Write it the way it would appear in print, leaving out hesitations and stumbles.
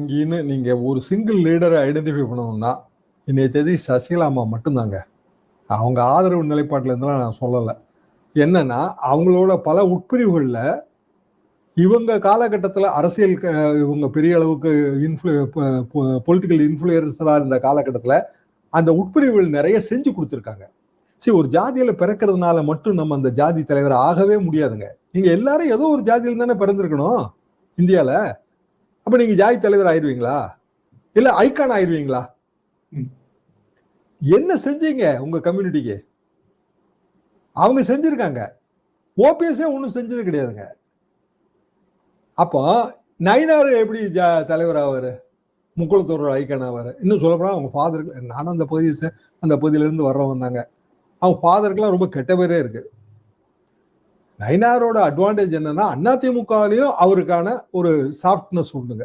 இங்கன்னு நீங்க ஒரு சிங்கிள் லீடரை ஐடென்டிஃபை பண்ணணும்னா இன்னைய தேதி சசிகலா அம்மா மட்டும்தாங்க. அவங்க ஆதரவு நிலைப்பாட்டில் இருந்தெல்லாம் நான் சொல்லலை. என்னன்னா அவங்களோட பல உட்பிரிவுகள்ல இவங்க காலகட்டத்தில் அரசியல் இவங்க பெரிய அளவுக்கு பொலிட்டிக்கல் இன்ஃப்ளூயன்சரா இருந்த காலகட்டத்தில் அந்த உட்பிரிவுகள் நிறைய செஞ்சு கொடுத்துருக்காங்க. சரி, ஒரு ஜாதியில பிறக்கிறதுனால மட்டும் நம்ம அந்த ஜாதி தலைவர் ஆகவே முடியாதுங்க. நீங்க எல்லாரும் ஏதோ ஒரு ஜாதியில தானே பிறந்திருக்கணும் இந்தியால. அப்ப நீங்க ஜாதி தலைவர் ஆயிருவீங்களா? இல்ல ஐகான் ஆயிருவீங்களா? என்ன செஞ்சீங்க உங்க கம்யூனிட்டிக்கு? அவங்க செஞ்சிருக்காங்க. ஓபிஎஸ்ஏ ஒன்றும் செஞ்சது கிடையாதுங்க. அப்போ நயினார் எப்படி தலைவர் ஆவாரு? முக்குளத்தூர் ஐக்கான் ஆவாரு? இன்னும் சொல்லப்போனா அவங்க ஃபாதருக்கு, நானும் அந்த பகுதியிலிருந்து வர்றவங்க தாங்க. அவங்க ஃபாதருக்குலாம் ரொம்ப கெட்ட பேரே இருக்கு. நயினாரோட அட்வான்டேஜ் என்னன்னா அதிமுகலையும் அவருக்கான ஒரு சாஃப்ட்னஸ் உண்டுங்க.